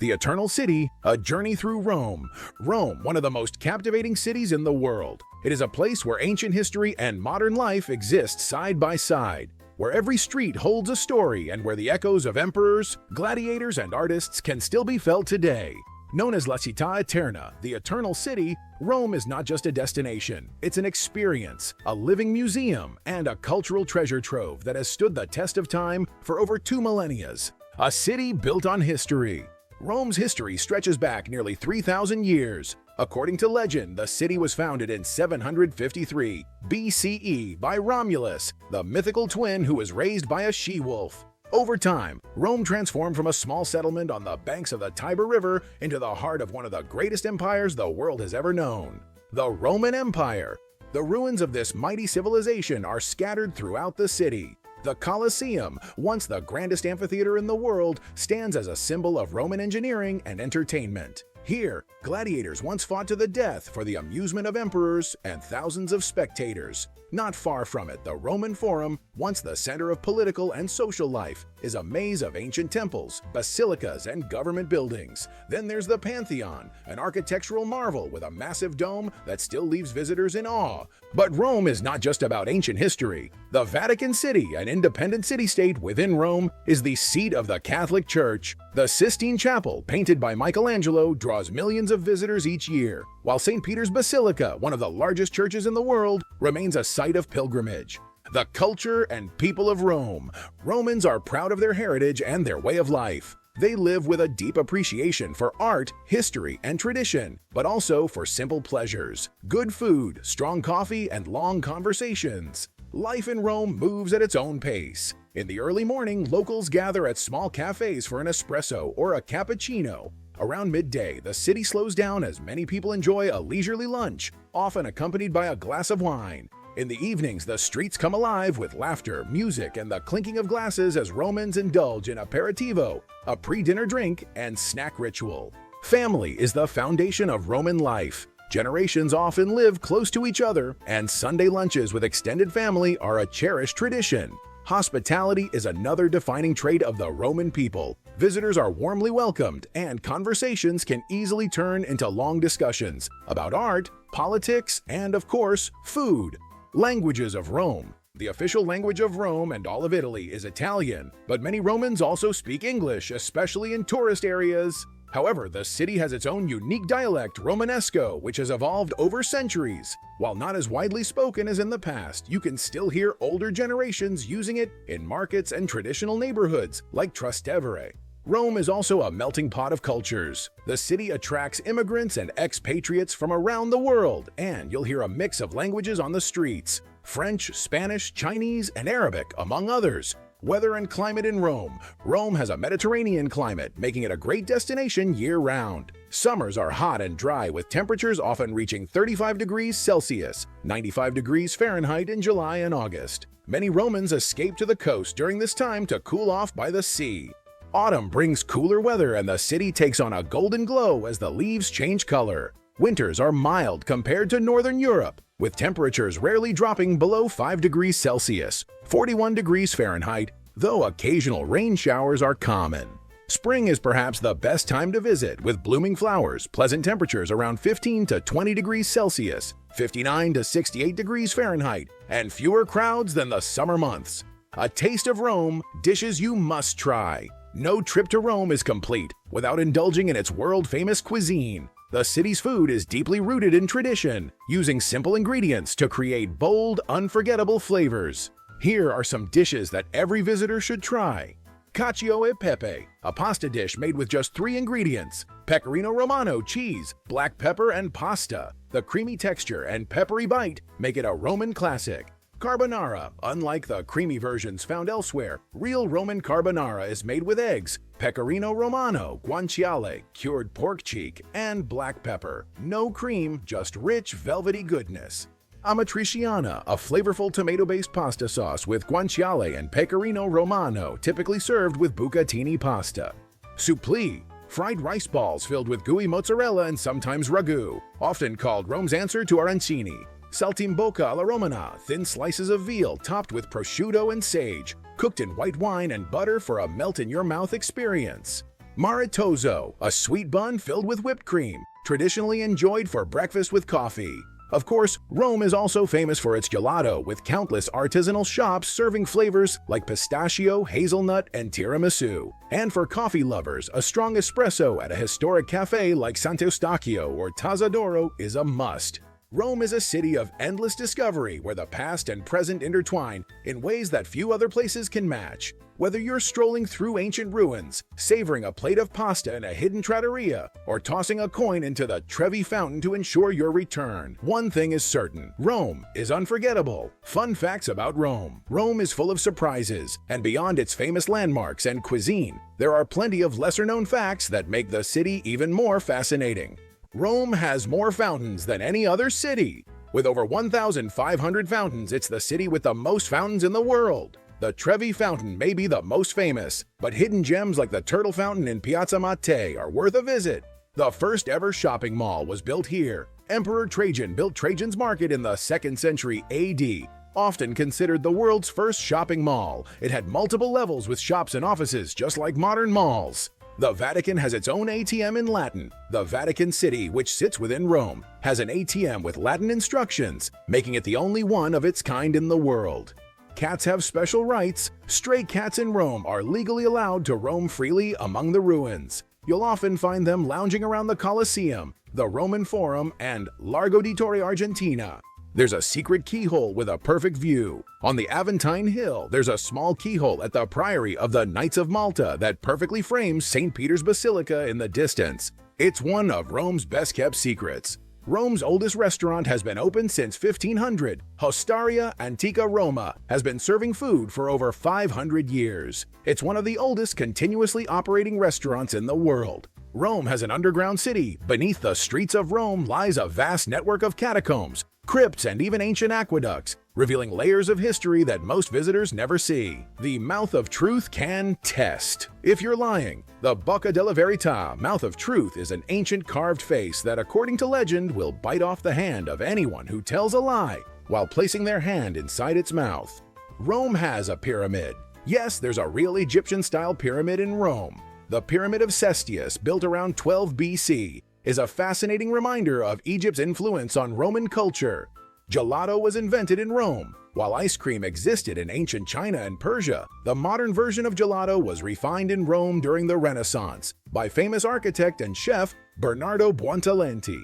The Eternal City, a journey through Rome. Rome, one of the most captivating cities in the world. It is a place where ancient history and modern life exist side by side, where every street holds a story and where the echoes of emperors, gladiators, and artists can still be felt today. Known as La Città Eterna, the Eternal City, Rome is not just a destination. It's an experience, a living museum, and a cultural treasure trove that has stood the test of time for over 2 millennia. A city built on history. Rome's history stretches back nearly 3,000 years. According to legend, the city was founded in 753 BCE by Romulus, the mythical twin who was raised by a she-wolf. Over time, Rome transformed from a small settlement on the banks of the Tiber River into the heart of one of the greatest empires the world has ever known, the Roman Empire. The ruins of this mighty civilization are scattered throughout the city. The Colosseum, once the grandest amphitheater in the world, stands as a symbol of Roman engineering and entertainment. Here, gladiators once fought to the death for the amusement of emperors and thousands of spectators. Not far from it, the Roman Forum, once the center of political and social life, is a maze of ancient temples, basilicas, and government buildings. Then there's the Pantheon, an architectural marvel with a massive dome that still leaves visitors in awe. But Rome is not just about ancient history. The Vatican City, an independent city-state within Rome, is the seat of the Catholic Church. The Sistine Chapel, painted by Michelangelo, draws millions of visitors each year, while St. Peter's Basilica, one of the largest churches in the world, remains a site of pilgrimage. The culture and people of Rome. Romans are proud of their heritage and their way of life. They live with a deep appreciation for art, history, and tradition, but also for simple pleasures, good food, strong coffee, and long conversations. Life in Rome moves at its own pace. In the early morning, locals gather at small cafes for an espresso or a cappuccino. Around midday, the city slows down as many people enjoy a leisurely lunch, often accompanied by a glass of wine. In the evenings, the streets come alive with laughter, music, and the clinking of glasses as Romans indulge in aperitivo, a pre-dinner drink, and snack ritual. Family is the foundation of Roman life. Generations often live close to each other, and Sunday lunches with extended family are a cherished tradition. Hospitality is another defining trait of the Roman people. Visitors are warmly welcomed, and conversations can easily turn into long discussions about art, politics, and, of course, food. Languages of Rome. The official language of Rome and all of Italy is Italian, but many Romans also speak English, especially in tourist areas. However, the city has its own unique dialect, Romanesco, which has evolved over centuries. While not as widely spoken as in the past, you can still hear older generations using it in markets and traditional neighborhoods like Trastevere. Rome is also a melting pot of cultures. The city attracts immigrants and expatriates from around the world, and you'll hear a mix of languages on the streets: French, Spanish, Chinese, and Arabic, among others. Weather and climate in Rome. Rome has a Mediterranean climate, making it a great destination year-round. Summers are hot and dry, with temperatures often reaching 35 degrees Celsius, 95 degrees Fahrenheit in July and August. Many Romans escape to the coast during this time to cool off by the sea. Autumn brings cooler weather and the city takes on a golden glow as the leaves change color. Winters are mild compared to Northern Europe, with temperatures rarely dropping below 5 degrees Celsius, 41 degrees Fahrenheit, though occasional rain showers are common. Spring is perhaps the best time to visit, with blooming flowers, pleasant temperatures around 15 to 20 degrees Celsius, 59 to 68 degrees Fahrenheit, and fewer crowds than the summer months. A taste of Rome, dishes you must try. No trip to Rome is complete without indulging in its world-famous cuisine. The city's food is deeply rooted in tradition, using simple ingredients to create bold, unforgettable flavors. Here are some dishes that every visitor should try. Cacio e pepe, a pasta dish made with just 3 ingredients: pecorino romano cheese, black pepper, and pasta. The creamy texture and peppery bite make it a Roman classic. Carbonara. Unlike the creamy versions found elsewhere, real Roman carbonara is made with eggs, pecorino romano, guanciale, cured pork cheek, and black pepper. No cream, just rich, velvety goodness. Amatriciana, a flavorful tomato-based pasta sauce with guanciale and pecorino romano, typically served with bucatini pasta. Supplì, fried rice balls filled with gooey mozzarella and sometimes ragu, often called Rome's answer to arancini. Saltimbocca alla Romana, thin slices of veal topped with prosciutto and sage, cooked in white wine and butter for a melt-in-your-mouth experience. Maritoso, a sweet bun filled with whipped cream, traditionally enjoyed for breakfast with coffee. Of course, Rome is also famous for its gelato, with countless artisanal shops serving flavors like pistachio, hazelnut, and tiramisu. And for coffee lovers, a strong espresso at a historic cafe like Sant'Eustachio or Tazza d'Oro is a must. Rome is a city of endless discovery where the past and present intertwine in ways that few other places can match. Whether you're strolling through ancient ruins, savoring a plate of pasta in a hidden trattoria, or tossing a coin into the Trevi Fountain to ensure your return, one thing is certain: Rome is unforgettable. Fun facts about Rome. Rome is full of surprises, and beyond its famous landmarks and cuisine, there are plenty of lesser-known facts that make the city even more fascinating. Rome has more fountains than any other city. With over 1,500 fountains, it's the city with the most fountains in the world. The Trevi Fountain may be the most famous, but hidden gems like the Turtle Fountain in Piazza Mattei are worth a visit. The first ever shopping mall was built here. Emperor Trajan built Trajan's Market in the 2nd century AD. Often considered the world's first shopping mall, it had multiple levels with shops and offices just like modern malls. The Vatican has its own ATM in Latin. The Vatican City, which sits within Rome, has an ATM with Latin instructions, making it the only one of its kind in the world. Cats have special rights. Stray cats in Rome are legally allowed to roam freely among the ruins. You'll often find them lounging around the Colosseum, the Roman Forum, and Largo di Torre Argentina. There's a secret keyhole with a perfect view. On the Aventine Hill, there's a small keyhole at the Priory of the Knights of Malta that perfectly frames St. Peter's Basilica in the distance. It's one of Rome's best-kept secrets. Rome's oldest restaurant has been open since 1500. Osteria Antica Roma has been serving food for over 500 years. It's one of the oldest continuously operating restaurants in the world. Rome has an underground city. Beneath the streets of Rome lies a vast network of catacombs, crypts, and even ancient aqueducts, revealing layers of history that most visitors never see. The Mouth of Truth can test if you're lying. The Bocca della Verità, Mouth of Truth, is an ancient carved face that, according to legend, will bite off the hand of anyone who tells a lie while placing their hand inside its mouth. Rome has a pyramid. Yes, there's a real Egyptian-style pyramid in Rome. The Pyramid of Cestius, built around 12 BC, is a fascinating reminder of Egypt's influence on Roman culture. Gelato was invented in Rome. While ice cream existed in ancient China and Persia, the modern version of gelato was refined in Rome during the Renaissance by famous architect and chef Bernardo Buontalenti.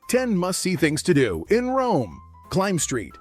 10 must-see things to do in Rome. Climb Street.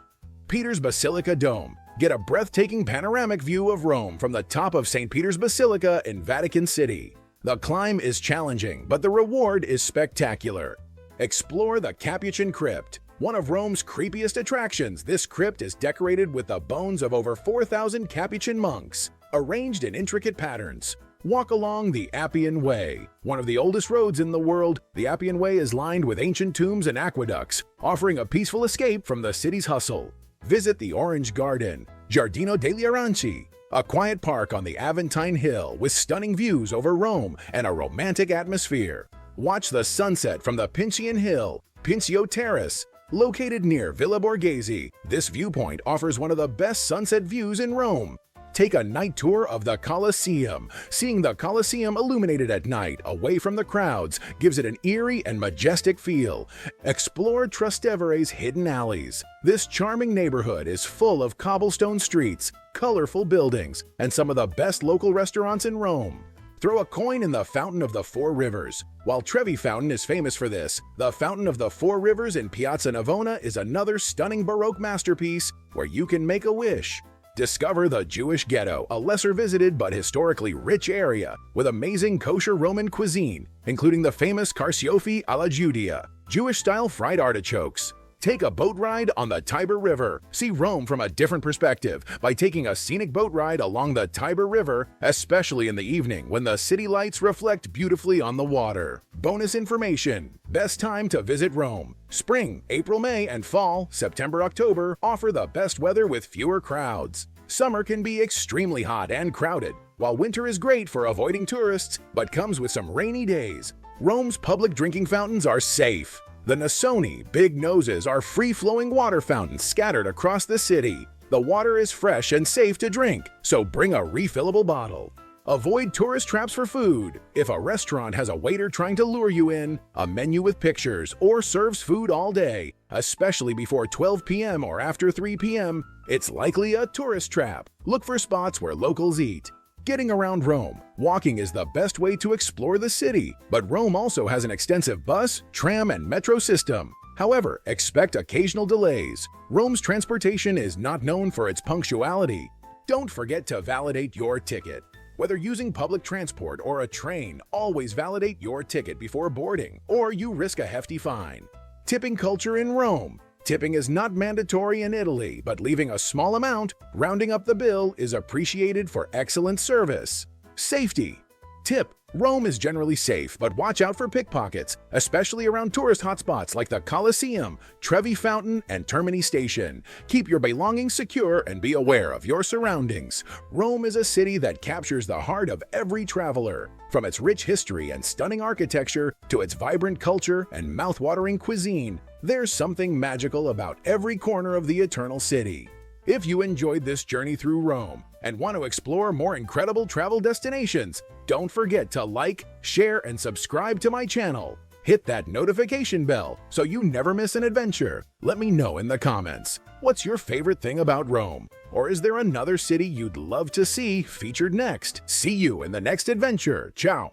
Peter's Basilica Dome. Get a breathtaking panoramic view of Rome from the top of St. Peter's Basilica in Vatican City. The climb is challenging, but the reward is spectacular. Explore the Capuchin Crypt. One of Rome's creepiest attractions, this crypt is decorated with the bones of over 4,000 Capuchin monks, arranged in intricate patterns. Walk along the Appian Way. One of the oldest roads in the world, the Appian Way is lined with ancient tombs and aqueducts, offering a peaceful escape from the city's hustle. Visit the Orange Garden, Giardino degli Aranci, a quiet park on the Aventine Hill with stunning views over Rome and a romantic atmosphere. Watch the sunset from the Pincian Hill, Pincio Terrace. Located near Villa Borghese, this viewpoint offers one of the best sunset views in Rome. Take a night tour of the Colosseum. Seeing the Colosseum illuminated at night, away from the crowds, gives it an eerie and majestic feel. Explore Trastevere's hidden alleys. This charming neighborhood is full of cobblestone streets, colorful buildings, and some of the best local restaurants in Rome. Throw a coin in the Fountain of the Four Rivers. While Trevi Fountain is famous for this, the Fountain of the Four Rivers in Piazza Navona is another stunning Baroque masterpiece where you can make a wish. Discover the Jewish Ghetto, a lesser-visited but historically rich area with amazing kosher Roman cuisine, including the famous carciofi alla Giudia, Jewish-style fried artichokes. Take a boat ride on the Tiber River. See Rome from a different perspective by taking a scenic boat ride along the Tiber River, especially in the evening when the city lights reflect beautifully on the water. Bonus information: best time to visit Rome. Spring, April, May, and fall, September, October, offer the best weather with fewer crowds. Summer can be extremely hot and crowded, while winter is great for avoiding tourists, but comes with some rainy days. Rome's public drinking fountains are safe. The Nasoni Big Noses are free-flowing water fountains scattered across the city. The water is fresh and safe to drink, so bring a refillable bottle. Avoid tourist traps for food. If a restaurant has a waiter trying to lure you in, a menu with pictures, or serves food all day, especially before 12 p.m. or after 3 p.m., it's likely a tourist trap. Look for spots where locals eat. Getting around Rome. Walking is the best way to explore the city, but Rome also has an extensive bus, tram, and metro system. However, expect occasional delays. Rome's transportation is not known for its punctuality. Don't forget to validate your ticket. Whether using public transport or a train, always validate your ticket before boarding, or you risk a hefty fine. Tipping culture in Rome. Tipping is not mandatory in Italy, but leaving a small amount, rounding up the bill, is appreciated for excellent service. Safety. Tip. Rome is generally safe, but watch out for pickpockets, especially around tourist hotspots like the Colosseum, Trevi Fountain, and Termini Station. Keep your belongings secure and be aware of your surroundings. Rome is a city that captures the heart of every traveler. From its rich history and stunning architecture to its vibrant culture and mouth-watering cuisine, there's something magical about every corner of the Eternal City. If you enjoyed this journey through Rome and want to explore more incredible travel destinations, don't forget to like, share, and subscribe to my channel. Hit that notification bell so you never miss an adventure. Let me know in the comments. What's your favorite thing about Rome? Or is there another city you'd love to see featured next? See you in the next adventure. Ciao!